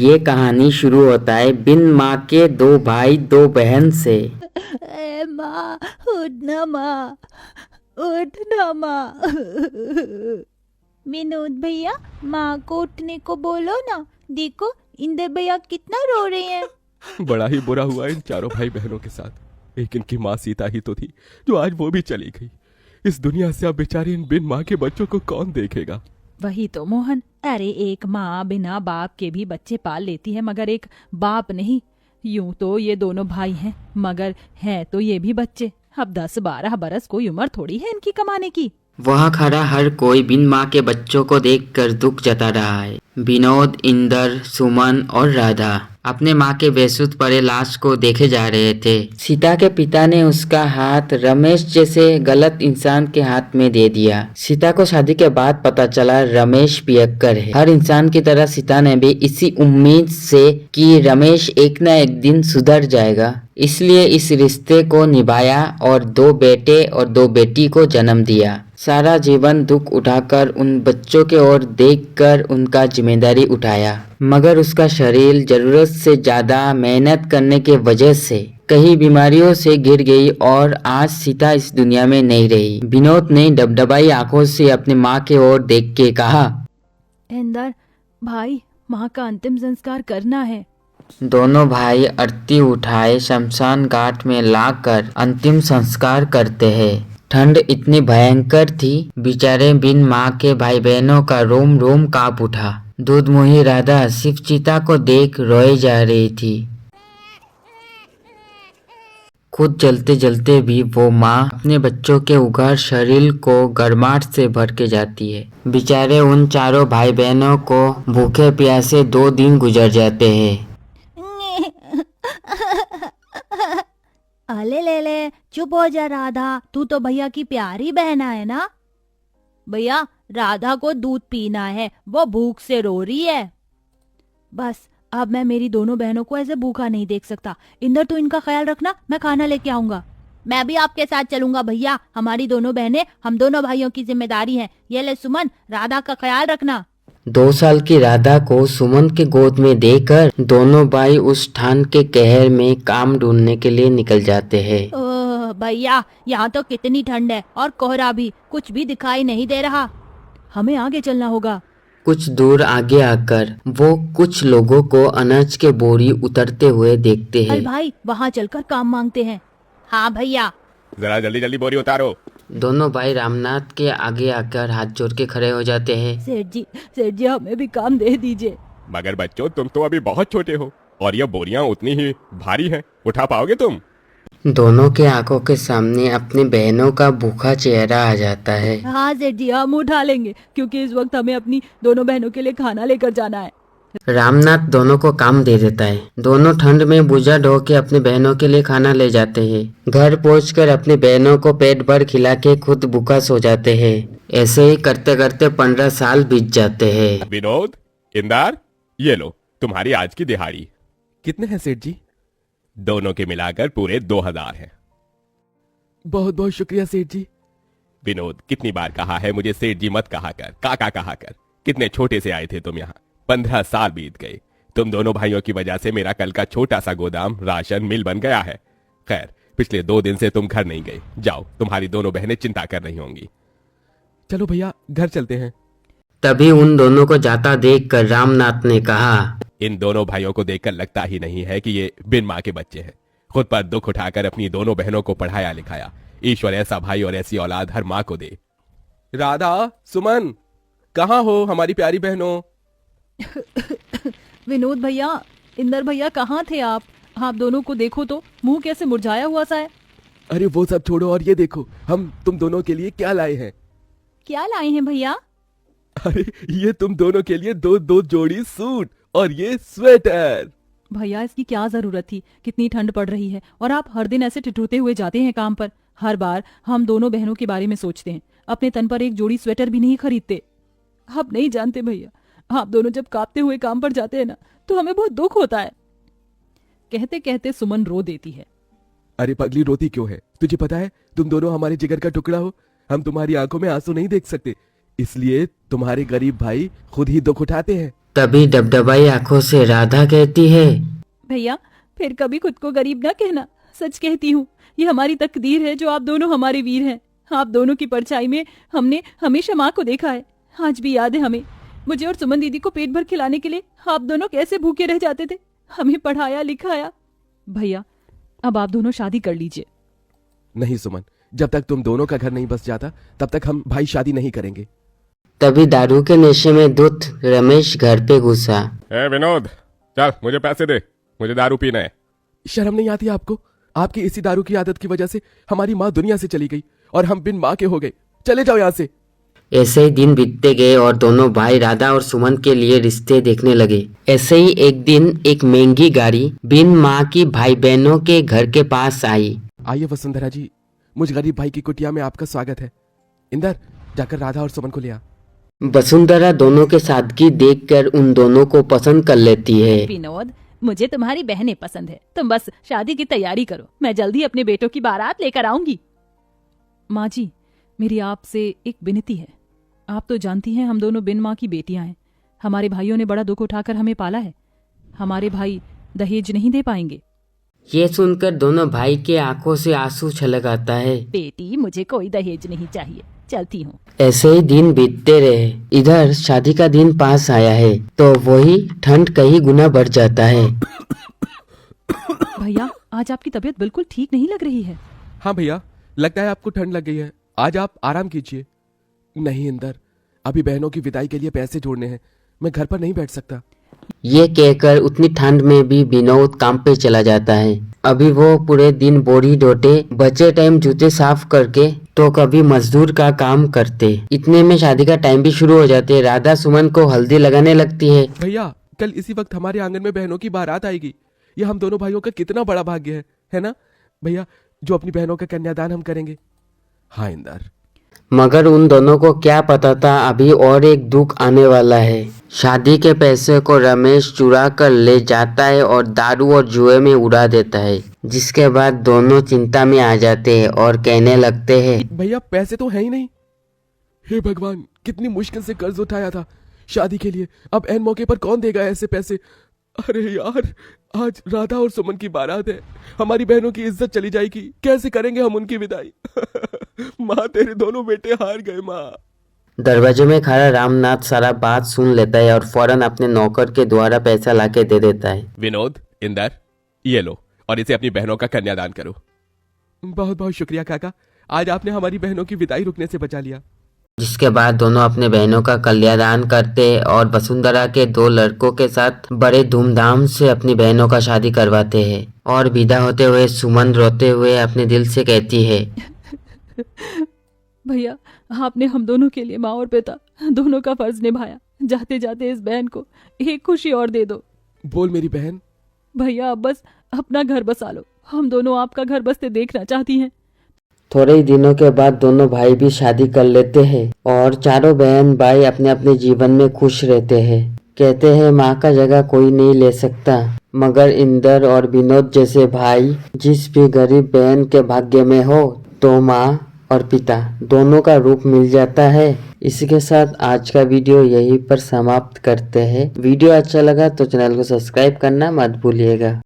ये कहानी शुरू होता है बिन माँ के दो भाई दो बहन से। ए माँ, उठ ना माँ, उठ ना माँ। विनोद भैया, माँ को उठने को बोलो ना। देखो इंदर भैया कितना रो रहे हैं। बड़ा ही बुरा हुआ इन चारों भाई बहनों के साथ। एक इनकी माँ सीता ही तो थी जो आज वो भी चली गई। इस दुनिया से अब बेचारे इन बिन माँ के बच्चों को कौन देखेगा। वही तो मोहन, अरे एक माँ बिना बाप के भी बच्चे पाल लेती है, मगर एक बाप नहीं। यूं तो ये दोनों भाई हैं, मगर हैं तो ये भी बच्चे। अब 10-12 बरस कोई उम्र थोड़ी है इनकी कमाने की। वहाँ खड़ा हर कोई बिन माँ के बच्चों को देखकर दुख जता रहा है। विनोद, इंदर, सुमन और राधा अपने माँ के बेसुध पड़े लाश को देखे जा रहे थे। सीता के पिता ने उसका हाथ रमेश जैसे गलत इंसान के हाथ में दे दिया। सीता को शादी के बाद पता चला रमेश पियक्कर है। हर इंसान की तरह सीता ने भी इसी उम्मीद से कि रमेश एक न एक दिन सुधर जाएगा, इसलिए इस रिश्ते को निभाया और 2 बेटे और 2 बेटी को जन्म दिया। सारा जीवन दुख उठाकर उन बच्चों के ओर देखकर उनका जिम्मेदारी उठाया, मगर उसका शरीर जरूरत से ज्यादा मेहनत करने के वजह से कई बीमारियों से घिर गई और आज सीता इस दुनिया में नहीं रही। विनोद ने डबडबाई आंखों से अपनी माँ की ओर देख के कहा, इंदर भाई, माँ का अंतिम संस्कार करना है। दोनों भाई अर्थी उठाए शमशान घाट में लाकर अंतिम संस्कार करते हैं। ठंड इतनी भयंकर थी, बेचारे बिन माँ के भाई बहनों का रोम रोम कांप उठा। दूध मुही राधा सिर्फ चिता को देख रोए जा रही थी। खुद जलते जलते भी वो माँ अपने बच्चों के उगार शरीर को गर्माहट से भर के जाती है। बेचारे उन चारों भाई बहनों को भूखे प्यासे 2 दिन गुजर जाते हैं। अले ले ले, चुप हो जा राधा, तू तो भैया की प्यारी बहना है ना। भैया, राधा को दूध पीना है, वो भूख से रो रही है। बस अब मैं मेरी दोनों बहनों को ऐसे भूखा नहीं देख सकता। इंदर तू इनका ख्याल रखना, मैं खाना लेके आऊंगा। मैं भी आपके साथ चलूंगा भैया, हमारी दोनों बहनें हम दोनों भाइयों की जिम्मेदारी है। ये ले सुमन, राधा का ख्याल रखना। 2 साल की राधा को सुमन के गोद में देकर दोनों भाई उस ठंड के कहर में काम ढूंढने के लिए निकल जाते हैं। ओह भैया, यहाँ तो कितनी ठंड है और कोहरा भी, कुछ भी दिखाई नहीं दे रहा। हमें आगे चलना होगा। कुछ दूर आगे आकर वो कुछ लोगों को अनाज के बोरी उतरते हुए देखते चल हैं। भाई, वहाँ चलकर काम मांगते हैं। हाँ भैया। जरा जल्दी जल्दी बोरी उतारो। दोनों भाई रामनाथ के आगे आकर हाथ जोड़ के खड़े हो जाते हैं। सेठ जी हमें भी काम दे दीजिए। मगर बच्चों, तुम तो अभी बहुत छोटे हो और ये बोरियां उतनी ही भारी हैं, उठा पाओगे तुम? दोनों के आंखों के सामने अपनी बहनों का भूखा चेहरा आ जाता है। हाँ सेठ जी, हम उठा लेंगे, क्योंकि इस वक्त हमें अपनी दोनों बहनों के लिए खाना लेकर जाना है। रामनाथ दोनों को काम दे देता है। दोनों ठंड में बोझा ढो के अपनी बहनों के लिए खाना ले जाते हैं। घर पहुंचकर अपनी बहनों को पेट भर खिला के खुद भूखा सो जाते हैं। ऐसे ही करते करते 15 साल बीत जाते हैं। विनोद, इंदर, ये लो तुम्हारी आज की दिहाड़ी। कितने हैं सेठ जी? दोनों के मिलाकर पूरे 2000 हैं। बहुत बहुत शुक्रिया सेठ जी। विनोद, कितनी बार कहा है मुझे सेठ जी मत कहा कर, काका कहा कर। कितने छोटे से आए थे तुम यहाँ, 15 साल बीत गए। तुम दोनों भाइयों की वजह से मेरा कल का छोटा सा गोदाम राशन मिल बन गया है। खैर, पिछले 2 दिन से तुम घर नहीं गए। जाओ, तुम्हारी दोनों बहनें चिंता कर रही होंगी। चलो भैया, घर चलते हैं। तभी उन दोनों को जाता देखकर रामनाथ ने कहा, इन दोनों भाइयों को देखकर लगता ही नहीं है कि ये बिन माँ के बच्चे हैं। खुद पर दुख उठाकर अपनी दोनों बहनों को पढ़ाया लिखाया। ईश्वर ऐसा भाई और ऐसी औलाद हर माँ को दे। राधा, सुमन, कहाँ हो हमारी प्यारी बहनों? विनोद भैया, इंदर भैया, कहाँ थे आप? आप दोनों को देखो तो, मुंह कैसे मुरझाया हुआ सा है। अरे वो सब छोड़ो और ये देखो, हम तुम दोनों के लिए क्या लाए हैं। क्या लाए हैं भैया? अरे ये तुम दोनों के लिए 2 जोड़ी सूट और ये स्वेटर। भैया, इसकी क्या जरूरत थी? कितनी ठंड पड़ रही है और आप हर दिन ऐसे ठिठुरते हुए जाते हैं काम पर। हर बार हम दोनों बहनों के बारे में सोचते हैं, अपने तन पर एक जोड़ी स्वेटर भी नहीं खरीदते। आप नहीं जानते भैया, आप दोनों जब कांपते हुए काम पर जाते हैं ना, तो हमें बहुत दुख होता है। कहते कहते सुमन रो देती है। अरे पगली, रोती क्यों है? तुझे पता है तुम दोनों हमारे जिगर का टुकड़ा हो। हम तुम्हारी आंखों में आंसू नहीं देख सकते, इसलिए तुम्हारे गरीब भाई खुद ही दुख उठाते हैं। तभी डबडबाई आंखों से राधा कहती है, भैया फिर कभी खुद को गरीब ना कहना, सच कहती हूँ ये हमारी तकदीर है जो आप दोनों हमारे वीर हैं। आप दोनों की परछाई में हमने हमेशा माँ को देखा है। आज भी याद है हमें, मुझे और सुमन दीदी को पेट भर खिलाने के लिए आप दोनों कैसे भूखे रह जाते थे, हमें पढ़ाया लिखाया। भैया अब आप दोनों शादी कर लीजिए। नहीं सुमन, जब तक तुम दोनों का घर नहीं बस जाता तब तक हम भाई शादी नहीं करेंगे। तभी दारू के नशे में धुत रमेश घर पे घुसा। ए विनोद, चल मुझे पैसे दे, मुझे दारू पीना है। शर्म नहीं आती आपको? आपकी इसी दारू की आदत की वजह से हमारी माँ दुनिया से चली गई और हम बिन माँ के हो गए। चले जाओ यहाँ से। ऐसे ही दिन बीतते गए और दोनों भाई राधा और सुमन के लिए रिश्ते देखने लगे। ऐसे ही एक दिन एक महंगी गाड़ी बिन माँ की भाई बहनों के घर के पास आई। आइए वसुंधरा जी, मुझ गरीब भाई की कुटिया में आपका स्वागत है। इंदर, जाकर राधा और सुमन को ले आ। वसुंधरा दोनों के सादगी देखकर उन दोनों को पसंद कर लेती है। विनोद, मुझे तुम्हारी बहनें पसंद है, तुम बस शादी की तैयारी करो, मैं जल्दी अपने बेटों की बारात लेकर आऊंगी। माँ जी, मेरी आपसे एक विनती है। आप तो जानती हैं हम दोनों बिन माँ की बेटियां हैं। हमारे भाइयों ने बड़ा दुख उठाकर हमें पाला है। हमारे भाई दहेज नहीं दे पाएंगे। ये सुनकर दोनों भाई के आंखों से आंसू छलक आता है। बेटी, मुझे कोई दहेज नहीं चाहिए, चलती हूँ। ऐसे ही दिन बीतते रहे। इधर शादी का दिन पास आया है तो वही ठंड कई गुना बढ़ जाता है। भैया, आज आपकी तबीयत बिल्कुल ठीक नहीं लग रही है। हाँ भैया, लगता है आपको ठंड लग गई है। आज आप आराम कीजिए। नहीं इंदर, अभी बहनों की विदाई के लिए पैसे जोड़ने हैं, मैं घर पर नहीं बैठ सकता। ये कहकर उतनी ठंड में भी विनोद काम पे चला जाता है। अभी वो पूरे दिन बोरी ढोते, बचे टाइम जूते साफ करके तो कभी मजदूर का काम करते। इतने में शादी का टाइम भी शुरू हो जाते। राधा सुमन को हल्दी लगाने लगती है। भैया, कल इसी वक्त हमारे आंगन में बहनों की बारात आएगी। यह हम दोनों भाइयों का कितना बड़ा भाग्य है ना भैया, जो अपनी बहनों का कन्यादान हम करेंगे। हाँ इंदर। मगर उन दोनों को क्या पता था अभी और एक दुख आने वाला है। शादी के पैसे को रमेश चुरा कर ले जाता है और दारू और जुए में उड़ा देता है, जिसके बाद दोनों चिंता में आ जाते हैं और कहने लगते हैं, भैया पैसे तो है ही नहीं। हे भगवान, कितनी मुश्किल से कर्ज उठाया था शादी के लिए, अब ऐन मौके पर कौन देगा ऐसे पैसे। अरे यार, आज राधा और सुमन की बारात है, हमारी बहनों की इज्जत चली जाएगी, कैसे करेंगे हम उनकी विदाई। माँ, तेरे दोनों बेटे हार गए माँ। दरवाजे में खड़ा रामनाथ सारा बात सुन लेता है और फौरन अपने नौकर के द्वारा पैसा लाके दे देता है। विनोद, इंदर, ये लो और इसे अपनी बहनों का कन्यादान करो। बहुत बहुत शुक्रिया काका, आज आपने हमारी बहनों की विदाई रुकने से बचा लिया। जिसके बाद दोनों अपने बहनों का कन्यादान करते और वसुंधरा के 2 लड़कों के साथ बड़े धूमधाम से अपनी बहनों का शादी करवाते हैं। और विदा होते हुए सुमन रोते हुए अपने दिल से कहती है, भैया, आपने हम दोनों के लिए माँ और पिता दोनों का फर्ज निभाया। जाते जाते इस बहन को एक खुशी और दे दो। बोल मेरी बहन। भैया, अब बस अपना घर बसा लो, हम दोनों आपका घर बसते देखना चाहती हैं। थोड़े ही दिनों के बाद दोनों भाई भी शादी कर लेते हैं और चारों बहन भाई अपने अपने जीवन में खुश रहते हैं। कहते हैं माँ का जगह कोई नहीं ले सकता, मगर इंदर और विनोद जैसे भाई जिस भी गरीब बहन के भाग्य में हो तो माँ और पिता दोनों का रूप मिल जाता है। इसी के साथ आज का वीडियो यहीं पर समाप्त करते हैं। वीडियो अच्छा लगा तो चैनल को सब्सक्राइब करना मत भूलिएगा।